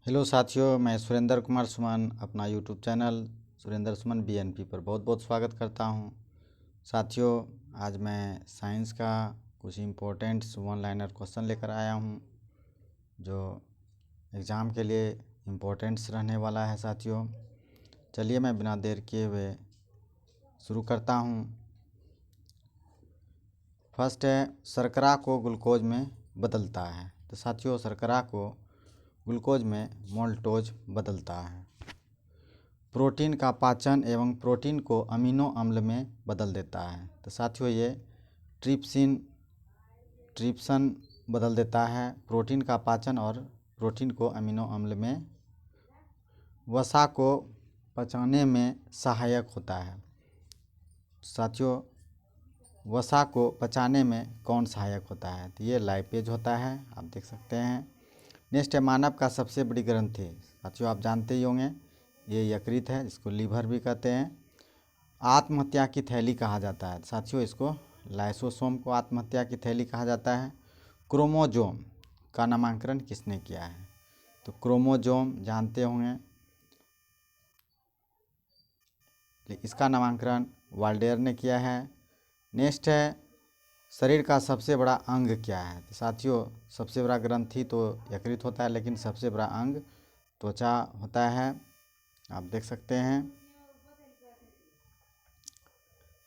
Hello साथियों, मैं सुरेंद्र कुमार सुमन अपना यूट्यूब चैनल सुरेंद्र सुमन बीएनपी पर बहुत बहुत स्वागत करता हूं। साथियों, आज मैं साइंस का कुछ इम्पोर्टेंट वन लाइनर क्वेश्चन लेकर आया हूं जो एग्ज़ाम के लिए इम्पोर्टेंट्स रहने वाला है। साथियों, चलिए मैं बिना देर किए हुए शुरू करता हूं। फर्स्ट है, शर्करा को ग्लूकोज में बदलता है। तो साथियों, शर्करा को ग्लूकोज में मोल्टोज बदलता है। प्रोटीन का पाचन एवं प्रोटीन को अमीनो अम्ल में बदल देता है। तो साथियों, ये ट्रिप्सन बदल देता है प्रोटीन का पाचन और प्रोटीन को अमीनो अम्ल में। वसा को पचाने में सहायक होता है। साथियों, वसा को पचाने में कौन सहायक होता है? तो ये लाइपेज होता है, आप देख सकते हैं। नेक्स्ट है, मानव का सबसे बड़ी ग्रंथि। साथियों, आप जानते ही होंगे, ये यकृत है, इसको लीवर भी कहते हैं। आत्महत्या की थैली कहा जाता है। साथियों, इसको लाइसोसोम को आत्महत्या की थैली कहा जाता है। क्रोमोजोम का नामकरण किसने किया है? तो क्रोमोजोम जानते होंगे, इसका नामकरण वाल्डेयर ने किया है। नेक्स्ट है, शरीर का सबसे बड़ा अंग क्या है? तो साथियों, सबसे बड़ा ग्रंथि तो यकृत होता है, लेकिन सबसे बड़ा अंग त्वचा होता है, आप देख सकते हैं।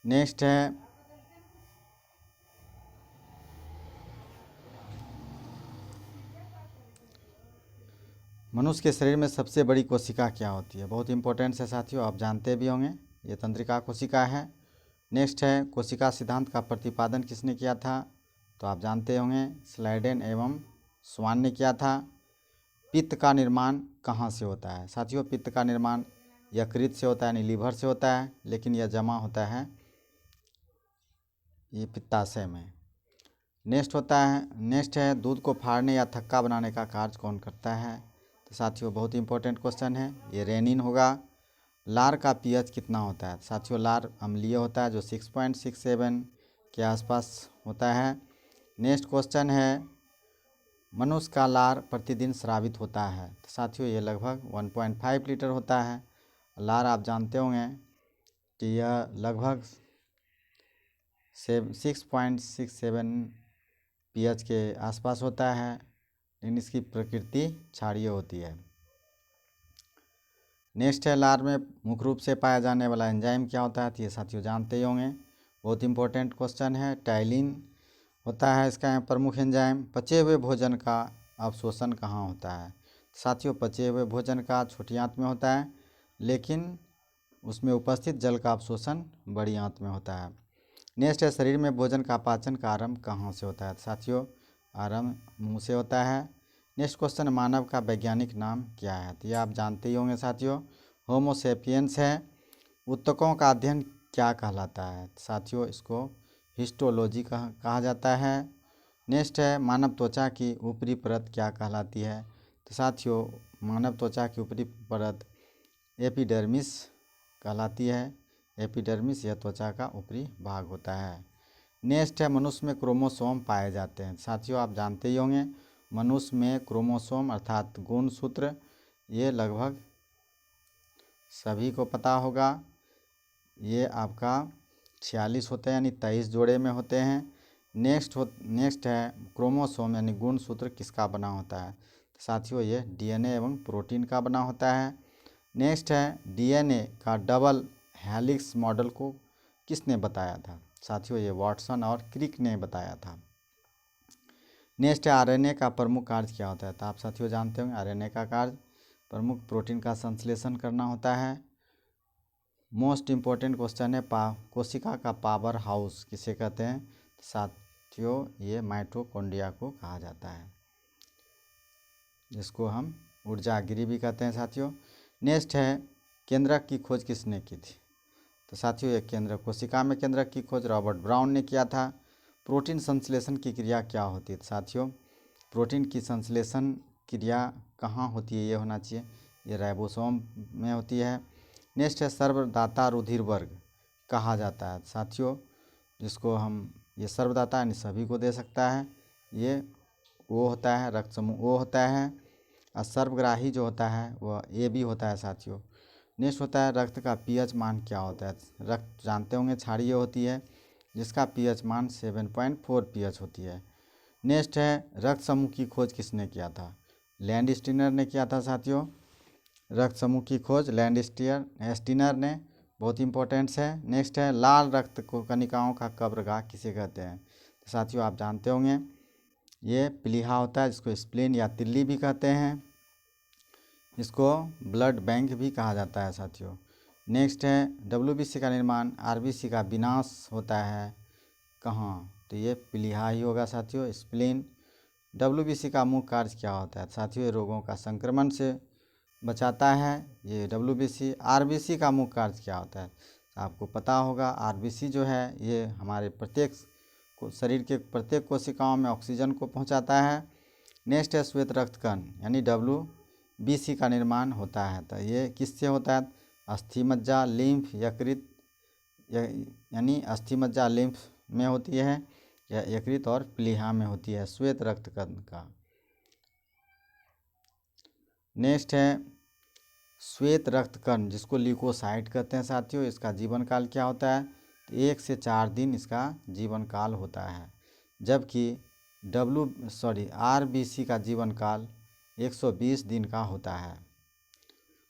नेक्स्ट है, मनुष्य के शरीर में सबसे बड़ी कोशिका क्या होती है? बहुत इंपॉर्टेंट है साथियों, आप जानते भी होंगे, ये तंत्रिका कोशिका है। नेक्स्ट है, कोशिका सिद्धांत का प्रतिपादन किसने किया था? तो आप जानते होंगे, स्लाइडेन एवं स्वान ने किया था। पित्त का निर्माण कहाँ से होता है? साथियों, पित्त का निर्माण यकृत से होता है, यानी लीवर से होता है, लेकिन यह जमा होता है ये पित्ताशय में। नेक्स्ट है, दूध को फाड़ने या थक्का बनाने का कार्य कौन करता है? तो साथियों, बहुत इंपॉर्टेंट क्वेश्चन है, ये रेनिन होगा। लार का पीएच कितना होता है? साथियों, लार अम्लीय होता है, जो 6.67 के आसपास होता है। नेक्स्ट क्वेश्चन है, मनुष्य का लार प्रतिदिन स्रावित होता है। तो साथियों, ये लगभग 1.5 लीटर होता है। लार आप जानते होंगे कि यह लगभग 6.67 पीएच के आसपास होता है, लेकिन इसकी प्रकृति क्षारीय होती है। नेक्स्ट है, लार में मुख्य रूप से पाया जाने वाला एंजाइम क्या होता है? तो ये साथियों जानते ही होंगे, बहुत इंपॉर्टेंट क्वेश्चन है। टाइलिन होता है इसका प्रमुख एंजाइम। पचे हुए भोजन का अवशोषण कहाँ होता है? साथियों, पचे हुए भोजन का छोटी आंत में होता है, लेकिन उसमें उपस्थित जल का अवशोषण बड़ी आंत में होता है। नेक्स्ट है, शरीर में भोजन का पाचन का आरंभ कहाँ से होता है? साथियों, आरंभ मुंह से होता है। नेक्स्ट क्वेश्चन, मानव का वैज्ञानिक नाम क्या है? तो ये आप जानते ही होंगे साथियों, होमो सेपियंस है। ऊतकों का अध्ययन क्या कहलाता है? साथियों, इसको हिस्टोलॉजी कहा जाता है। नेक्स्ट है, मानव त्वचा की ऊपरी परत क्या कहलाती है? तो साथियों, मानव त्वचा की ऊपरी परत एपिडर्मिस कहलाती है। एपिडर्मिस यह त्वचा का ऊपरी भाग होता है। नेक्स्ट है, मनुष्य में क्रोमोसोम पाए जाते हैं। साथियों, आप जानते ही होंगे, मनुष्य में क्रोमोसोम अर्थात गुणसूत्र ये लगभग सभी को पता होगा, ये आपका 46 होते हैं, यानी 23 जोड़े में होते हैं। नेक्स्ट है, क्रोमोसोम यानी गुणसूत्र किसका बना होता है? साथियों, ये डीएनए एवं प्रोटीन का बना होता है। नेक्स्ट है, डीएनए का डबल हेलिक्स मॉडल को किसने बताया था? साथियों, ये वाटसन और क्रिक ने बताया था। नेक्स्ट है, आरएनए का प्रमुख कार्य क्या होता है? तो आप साथियों जानते होंगे, आरएनए का कार्य प्रमुख प्रोटीन का संश्लेषण करना होता है। मोस्ट इम्पॉर्टेंट क्वेश्चन है, कोशिका का पावर हाउस किसे कहते हैं? साथियों, ये माइटोकॉन्ड्रिया को कहा जाता है, जिसको हम ऊर्जागिरी भी कहते हैं साथियों। नेक्स्ट है, केंद्रक की खोज किसने की थी? तो साथियों, एक केंद्रक, कोशिका में केंद्रक की खोज रॉबर्ट ब्राउन ने किया था। प्रोटीन संश्लेषण की क्रिया क्या होती है? साथियों, प्रोटीन की संश्लेषण क्रिया कहाँ होती है? ये होना चाहिए, ये राइबोसोम में होती है। नेक्स्ट है, सर्वदाता रुधिर वर्ग कहा जाता है। साथियों, जिसको हम ये सर्वदाता यानी सभी को दे सकता है, ये ओ होता है, रक्त समूह ओ होता है। और सर्वग्राही जो होता है वह ए बी होता है साथियों। नेक्स्ट होता है रक्त का पीएच मान क्या होता है। रक्त जानते होंगे क्षारीय होती है जिसका पीएच मान 7.4 पीएच होती है। नेक्स्ट है रक्त समूह की खोज किसने किया था। लैंडस्टीनर ने किया था साथियों। रक्त समूह की खोज लैंडस्टीनर ने, बहुत इंपॉर्टेंट है। नेक्स्ट है लाल रक्त को कणिकाओं का कब्रगाह किसे कहते हैं। तो साथियों आप जानते होंगे ये प्लीहा होता है जिसको स्प्लीन या तिल्ली भी कहते हैं, इसको ब्लड बैंक भी कहा जाता है साथियों। नेक्स्ट है डब्ल्यूबीसी का निर्माण आरबीसी का विनाश होता है कहाँ, तो ये प्लीहा ही होगा साथियों, स्प्लीन। डब्ल्यूबीसी का मुख्य कार्य क्या होता है साथियों, ये रोगों का संक्रमण से बचाता है ये डब्ल्यूबीसी। आरबीसी का मुख्य कार्य क्या होता है, आपको पता होगा आरबीसी जो है ये हमारे प्रत्येक शरीर के प्रत्येक कोशिकाओं में ऑक्सीजन को पहुंचाता है। नेक्स्ट है श्वेत रक्तकण यानी डब्ल्यूबीसी का निर्माण होता है, तो ये किससे होता है, अस्थि मज्जा, लिम्फ, यकृत, यानी अस्थि मज्जा लिम्फ में होती है या यकृत और प्लीहा में होती है श्वेत रक्तकण का। नेक्स्ट है श्वेत रक्तकण जिसको ल्यूकोसाइट कहते हैं साथियों, इसका जीवन काल क्या होता है, 1 से 4 दिन इसका जीवन काल होता है, जबकि आरबीसी का जीवन काल 120 दिन का होता है।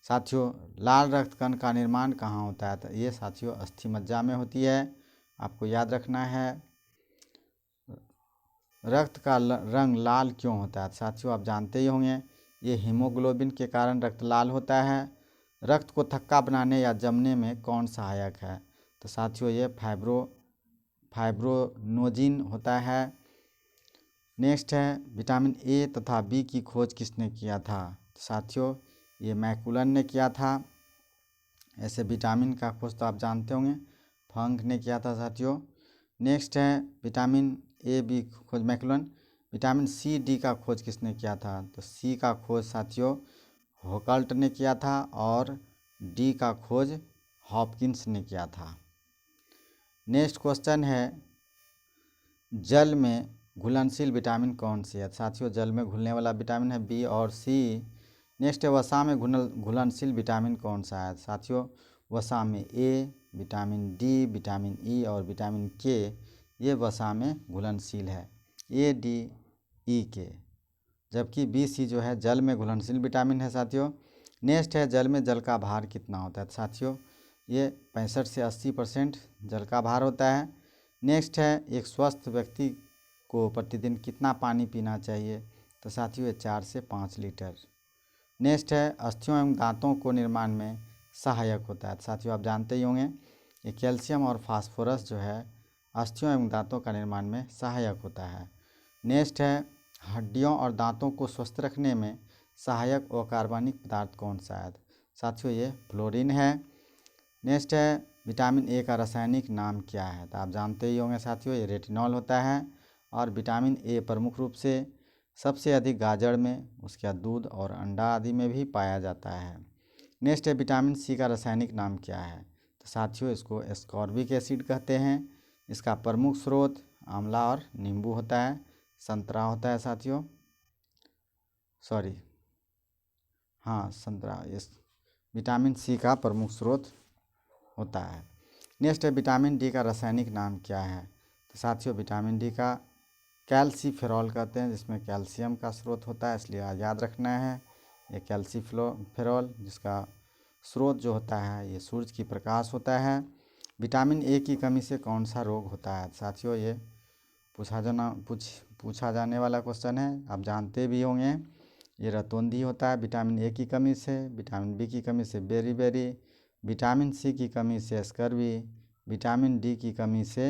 साथियों लाल रक्तकण का निर्माण कहाँ होता है, तो ये साथियों अस्थि मज्जा में होती है, आपको याद रखना है। रक्त का रंग लाल क्यों होता है साथियों, आप जानते ही होंगे ये हीमोग्लोबिन के कारण रक्त लाल होता है। रक्त को थक्का बनाने या जमने में कौन सहायक है, तो साथियों ये फाइब्रोनोजिन होता है। नेक्स्ट है विटामिन ए तथा बी की खोज किसने किया था, साथियों ये मैकुलन ने किया था। ऐसे विटामिन का खोज तो आप जानते होंगे फंक ने किया था साथियों। नेक्स्ट है विटामिन ए बी खोज मैकुलन। विटामिन सी डी का खोज किसने किया था, तो सी का खोज साथियों होकल्ट ने किया था और डी का खोज हॉपकिंस ने किया था। नेक्स्ट क्वेश्चन है जल में घुलनशील विटामिन कौन सी है, साथियों जल में घुलने वाला विटामिन है बी और सी। नेक्स्ट है वसा में घुलनशील विटामिन कौन सा है, साथियों वसा में ए, विटामिन डी, विटामिन ई और विटामिन के ये वसा में घुलनशील है, ए डी ई के, जबकि बी सी जो है जल में घुलनशील विटामिन है साथियों। नेक्स्ट है जल में जल का भार कितना होता है, साथियों ये 65 से 80% जल का भार होता है। नेक्स्ट है एक स्वस्थ व्यक्ति को प्रतिदिन कितना पानी पीना चाहिए, तो साथियों ये 4 से 5 लीटर। नेक्स्ट है अस्थियों एवं दांतों को निर्माण में सहायक होता है, साथियों आप जानते ही होंगे ये कैल्शियम और फास्फोरस जो है अस्थियों एवं दांतों का निर्माण में सहायक होता है। नेक्स्ट है हड्डियों और दांतों को स्वस्थ रखने में सहायक अकार्बनिक पदार्थ कौन सा है, साथियों ये फ्लोरीन है। नेक्स्ट है विटामिन ए का रासायनिक नाम क्या है, तो आप जानते ही होंगे साथियों ये रेटिनॉल होता है। और विटामिन ए प्रमुख रूप से सबसे अधिक गाजर में, उसके बाद दूध और अंडा आदि में भी पाया जाता है। नेक्स्ट है विटामिन सी का रासायनिक नाम क्या है, तो साथियों इसको एस्कॉर्बिक एसिड कहते हैं। इसका प्रमुख स्रोत आंवला और नींबू होता है, संतरा होता है साथियों, संतरा इस विटामिन सी का प्रमुख स्रोत होता है। नेक्स्ट है विटामिन डी का रासायनिक नाम क्या है, तो साथियों विटामिन डी का कैल्सीफेरॉल कहते हैं, जिसमें कैल्शियम का स्रोत होता है, इसलिए याद रखना है ये कैल्सीफेरॉल, जिसका स्रोत जो होता है ये सूरज की प्रकाश होता है। विटामिन ए की कमी से कौन सा रोग होता है, साथियों ये पूछा जाने वाला क्वेश्चन है, आप जानते भी होंगे ये रतौंधी होता है विटामिन ए की कमी से। विटामिन बी की कमी से बेरी, विटामिन सी की कमी से स्कर्वी, विटामिन डी की कमी से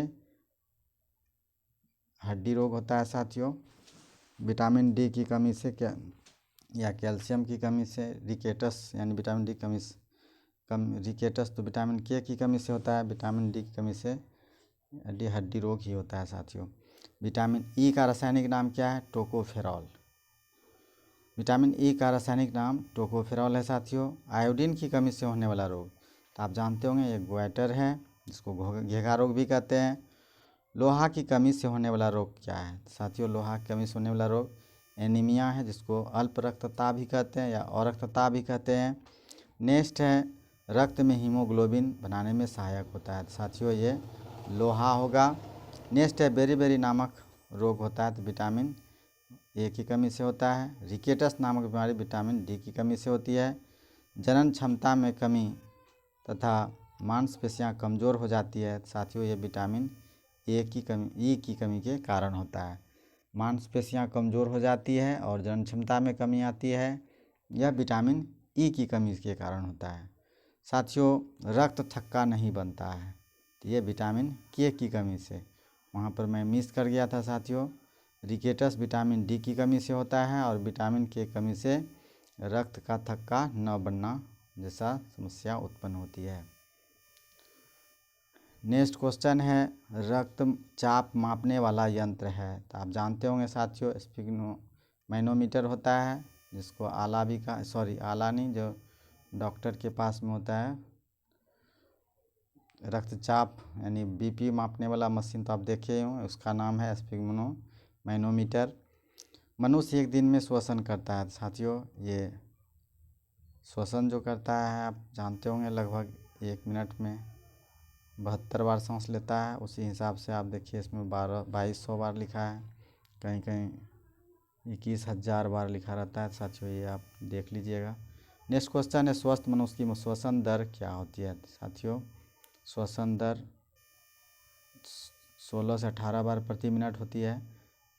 हड्डी रोग होता है साथियों। विटामिन डी की कमी से कैल्शियम की कमी से रिकेटस, यानी विटामिन डी की कमी से रिकेटस तो विटामिन के की कमी से होता है, विटामिन डी की कमी से हड्डी रोग ही होता है साथियों। विटामिन ई का रासायनिक नाम क्या है, टोकोफेरॉल। विटामिन ई का रासायनिक नाम टोकोफेरॉल है साथियों। आयोडीन की कमी से होने वाला रोग, तो आप जानते होंगे ये ग्वाइटर है, जिसको घेघा रोग भी कहते हैं। लोहा की कमी से होने वाला रोग क्या है, साथियों लोहा की कमी से होने वाला रोग एनीमिया है जिसको अल्प रक्तता भी कहते हैं या अरक्तता भी कहते हैं। नेक्स्ट है रक्त में हीमोग्लोबिन बनाने में सहायक होता है। साथियों ये लोहा होगा। नेक्स्ट है बेरी नामक रोग होता है तो विटामिन ए की कमी से होता है। रिकेटस नामक बीमारी विटामिन डी की कमी से होती है। जनन क्षमता में कमी तथा मांसपेशियां कमज़ोर हो जाती है। साथियों ये विटामिन ई की कमी के कारण होता है। मांसपेशियां कमज़ोर हो जाती है और जनन क्षमता में कमी आती है, यह विटामिन ई की कमी के कारण होता है। साथियों रक्त थक्का नहीं बनता है तो ये विटामिन के की कमी से, वहाँ पर मैं मिस कर गया था साथियों। रिकेटस विटामिन डी की कमी से होता है और विटामिन के कमी से रक्त का थक्का न बनना जैसा समस्या उत्पन्न होती है। नेक्स्ट क्वेश्चन है रक्तचाप मापने वाला यंत्र है तो आप जानते होंगे साथियों स्फिग्मोमैनोमीटर होता है जिसको आला भी का आला नहीं, जो डॉक्टर के पास में होता है। रक्तचाप यानी बीपी मापने वाला मशीन तो आप देखे हों, उसका नाम है स्फिग्मोमैनोमीटर। मनुष्य एक दिन में श्वसन करता है साथियों, ये श्वसन जो करता है आप जानते होंगे लगभग 1 मिनट में 72 बार सांस लेता है। उसी हिसाब से आप देखिए इसमें 2200 बार लिखा है, कहीं कहीं 21,000 बार लिखा रहता है साथियों, ये आप देख लीजिएगा। नेक्स्ट क्वेश्चन है स्वस्थ मनुष्य की श्वसन दर क्या होती है। साथियों श्वसन दर 16 से 18 बार प्रति मिनट होती है।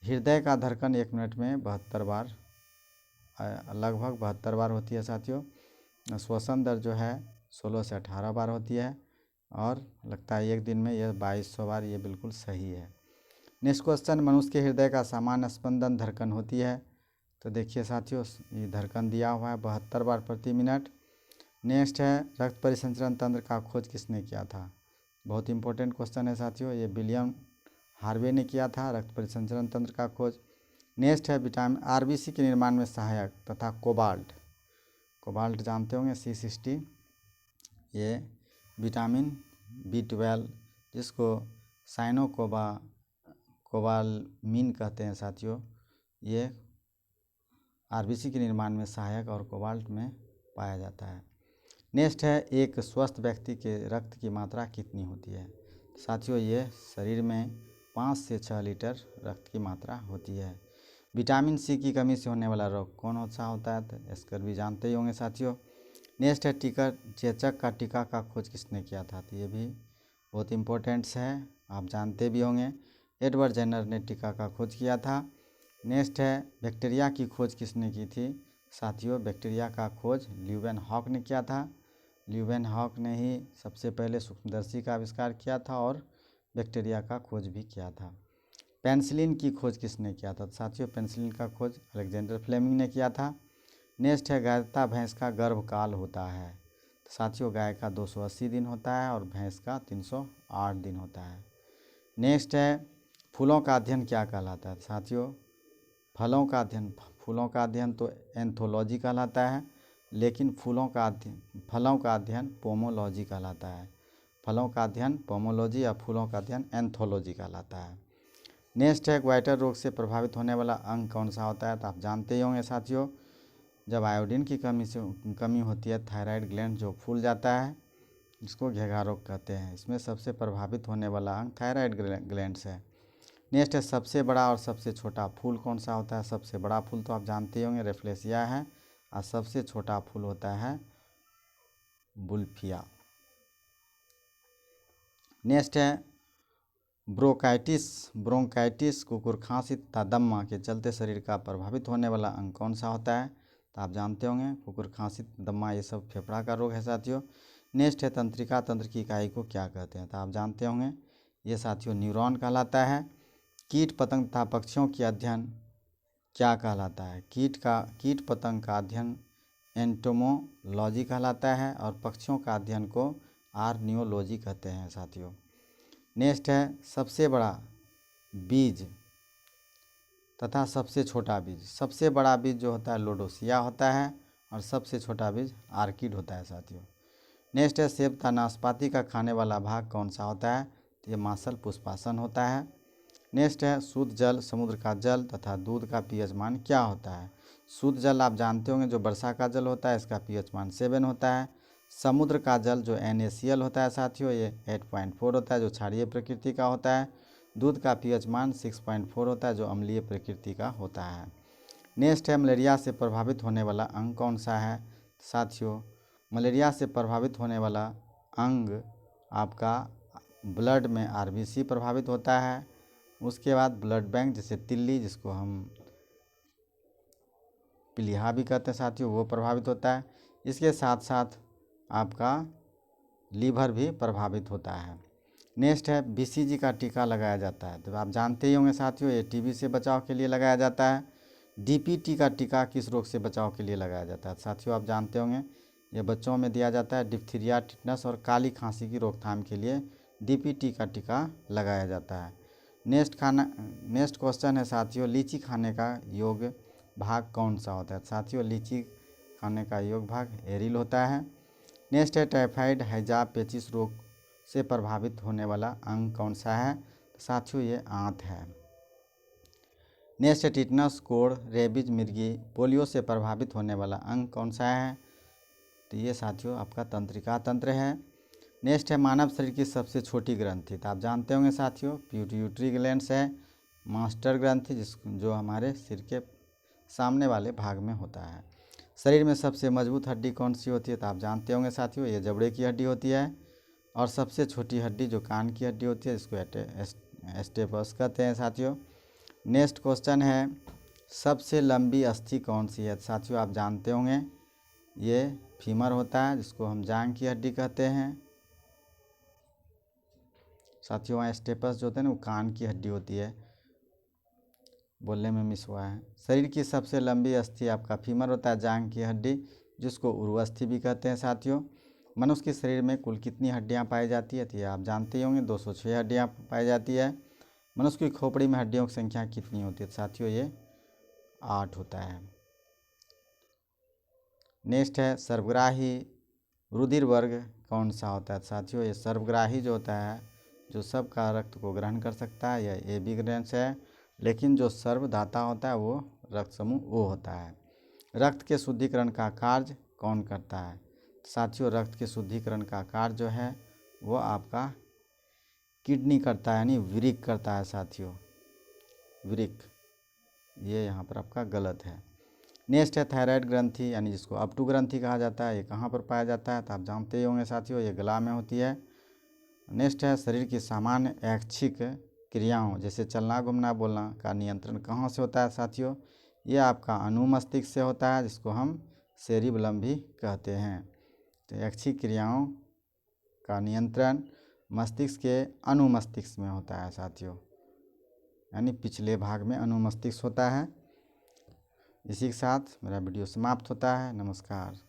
हृदय का धड़कन 1 मिनट में 72 बार लगभग 72 बार होती है साथियों। श्वसन दर जो है 16 से 18 बार होती है और लगता है एक दिन में यह 2200 बार, ये बिल्कुल सही है। नेक्स्ट क्वेश्चन मनुष्य के हृदय का सामान्य स्पंदन धड़कन होती है तो देखिए साथियों ये धड़कन दिया हुआ है 72 बार प्रति मिनट। नेक्स्ट है रक्त परिसंचरण तंत्र का खोज किसने किया था। बहुत इंपॉर्टेंट क्वेश्चन है साथियों, ये विलियम हार्वे ने किया था रक्त परिसंचरण तंत्र का खोज। नेक्स्ट है विटामिन आरबीसी के निर्माण में सहायक तथा कोबाल्ट जानते होंगे C60, ये विटामिन B12 जिसको कोबालमिन कहते हैं साथियों, ये आरबीसी के निर्माण में सहायक और कोबाल्ट में पाया जाता है। नेक्स्ट है एक स्वस्थ व्यक्ति के रक्त की मात्रा कितनी होती है। साथियों ये शरीर में 5 से 6 लीटर रक्त की मात्रा होती है। विटामिन सी की कमी से होने वाला रोग कौन सा होता है तो इसका भी जानते ही होंगे साथियों। नेक्स्ट है चेचक का टीका का खोज किसने किया था तो ये भी बहुत इम्पोर्टेंट्स है, आप जानते भी होंगे। एडवर्ड जेनर ने टीका का खोज किया था। नेक्स्ट है बैक्टीरिया की खोज किसने की थी। साथियों बैक्टीरिया का खोज ल्यूवेनहॉक ने किया था। ल्यूवेनहॉक ने ही सबसे पहले सूक्ष्मदर्शी का आविष्कार किया था और बैक्टीरिया का खोज भी किया था। पेनिसिलिन की खोज किसने किया था। साथियों पेनिसिलिन का खोज अलेक्जेंडर फ्लेमिंग ने किया था। नेक्स्ट है गायता भैंस का गर्भकाल होता है। साथियों गाय का 280 दिन होता है और भैंस का 308 दिन होता है। नेक्स्ट है फूलों का अध्ययन क्या कहलाता है। साथियों फलों का अध्ययन तो एंथोलॉजी कहलाता है, लेकिन फलों का अध्ययन पोमोलॉजी कहलाता है। फलों का अध्ययन पोमोलॉजी या फूलों का अध्ययन एंथोलॉजी कहलाता है। नेक्स्ट है ग्वाइटर रोग से प्रभावित होने वाला अंग कौन सा होता है तो आप जानते ही होंगे साथियों, जब आयोडीन की कमी होती है थायराइड ग्लैंड जो फूल जाता है जिसको घेघा रोग कहते हैं। इसमें सबसे प्रभावित होने वाला अंग थायराइड ग्लैंड्स है। नेक्स्ट है सबसे बड़ा और सबसे छोटा फूल कौन सा होता है। सबसे बड़ा फूल तो आप जानते ही होंगे रेफ्लेसिया है और सबसे छोटा फूल होता है बुल्फिया। नेक्स्ट है ब्रोंकाइटिस कुकुर खांसी तथा दम्मा के चलते शरीर का प्रभावित होने वाला अंग कौन सा होता है तो आप जानते होंगे कुकुर खांसी दम्मा ये सब फेफड़ा का रोग है साथियों। नेक्स्ट है तंत्रिका तंत्र की इकाई को क्या कहते हैं तो आप जानते होंगे ये साथियों न्यूरॉन कहलाता है। कीट पतंग तथा पक्षियों की अध्ययन क्या कहलाता है। कीट पतंग का अध्ययन एंटोमोलॉजी कहलाता है और पक्षियों का अध्ययन को आर्नियोलॉजी कहते हैं साथियों। नेक्स्ट है सबसे बड़ा बीज तथा सबसे छोटा बीज। सबसे बड़ा बीज जो होता है लोडोसिया होता है और सबसे छोटा बीज आर्किड होता है साथियों। नेक्स्ट है सेब तथा नाशपाती का खाने वाला भाग कौन सा होता है तो ये मांसल पुष्पासन होता है। नेक्स्ट है शुद्ध जल, समुद्र का जल तथा दूध का पीएच मान क्या होता है। शुद्ध जल आप जानते होंगे जो वर्षा का जल होता है, इसका पीएच मान 7 होता है। समुद्र का जल जो NaCl होता है साथियों, ये 8.4 होता है जो क्षारीय प्रकृति का होता है। दूध का पीएच मान 6.4 होता है जो अम्लीय प्रकृति का होता है। नेक्स्ट है मलेरिया से प्रभावित होने वाला अंग कौन सा है साथियों। मलेरिया से प्रभावित होने वाला अंग आपका ब्लड में RBC प्रभावित होता है। उसके बाद ब्लड बैंक जैसे तिल्ली, जिसको हम प्लीहा भी कहते हैं साथियों, वो प्रभावित होता है। इसके साथ साथ आपका लीवर भी प्रभावित होता है। नेक्स्ट है BCG का टीका लगाया जाता है, तो आप जानते ही होंगे साथियों ये TB से बचाव के लिए लगाया जाता है। DPT का टीका किस रोग से बचाव के लिए लगाया जाता है साथियों, आप जानते होंगे ये बच्चों में दिया जाता है। डिप्थीरिया, टिटनस और काली खांसी की रोकथाम के लिए DPT का टीका लगाया जाता है। नेक्स्ट क्वेश्चन है साथियों, लीची खाने का योग्य भाग कौन सा होता है साथियों। लीची खाने का योग्य भाग एरिल होता है। नेक्स्ट है टाइफाइड, हैजा, पेचिस रोग से प्रभावित होने वाला अंग कौन सा है साथियों, ये आंत है। नेक्स्ट है टिटनस, कोढ़, रेबीज, मिर्गी, पोलियो से प्रभावित होने वाला अंग कौन सा है, तो ये साथियों आपका तंत्रिका तंत्र है। नेक्स्ट है मानव शरीर की सबसे छोटी ग्रंथि, तो आप जानते होंगे साथियों पिट्यूटरी ग्लैंड्स है। मास्टर ग्रंथि जो हमारे सिर के सामने वाले भाग में होता है। शरीर में सबसे मजबूत हड्डी कौन सी होती है, तो आप जानते होंगे साथियों ये जबड़े की हड्डी होती है। और सबसे छोटी हड्डी जो कान की हड्डी होती है, इसको एस्टेपस कहते हैं साथियों। नेक्स्ट क्वेश्चन है सबसे लंबी अस्थि कौन सी है साथियों, आप जानते होंगे ये फीमर होता है, जिसको हम जांघ की हड्डी कहते हैं साथियों। एस्टेपस जो होते हैं ना वो कान की हड्डी होती है, बोलने में मिस हुआ है। शरीर की सबसे लंबी अस्थि आपका फीमर होता है, जांघ की हड्डी, जिसको उर्वस्थि भी कहते हैं साथियों। मनुष्य के शरीर में कुल कितनी हड्डियां पाई जाती है, तो ये आप जानते ही होंगे 206 हड्डियां पाई जाती है। मनुष्य की खोपड़ी में हड्डियों की संख्या कितनी होती है साथियों, ये 8 होता है। नेक्स्ट है सर्वग्राही रुधिर वर्ग कौन सा होता है साथियों, ये सर्वग्राही जो होता है जो सबका रक्त को ग्रहण कर सकता है, यह AB ग्रैंड्स है। लेकिन जो सर्वदाता होता है वो रक्त समूह O होता है। रक्त के शुद्धिकरण का कार्य कौन करता है साथियों, रक्त के शुद्धिकरण का कार्य जो है वो आपका किडनी करता है, यानी वृक्क करता है साथियों, वृक्क। ये यहाँ पर आपका गलत है। नेक्स्ट है थायराइड ग्रंथि, यानी जिसको अपटू ग्रंथि कहा जाता है, ये कहाँ पर पाया जाता है, तो आप जानते ही होंगे साथियों ये गला में होती है। नेक्स्ट है शरीर की सामान्य ऐच्छिक क्रियाओं जैसे चलना, घूमना, बोलना का नियंत्रण कहाँ से होता है साथियों, ये आपका अनुमस्तिष्क से होता है, जिसको हम सेरिबलम भी कहते हैं। तो ऐच्छिक क्रियाओं का नियंत्रण मस्तिष्क के अनुमस्तिष्क में होता है साथियों, यानी पिछले भाग में अनुमस्तिष्क होता है। इसी के साथ मेरा वीडियो समाप्त होता है। नमस्कार।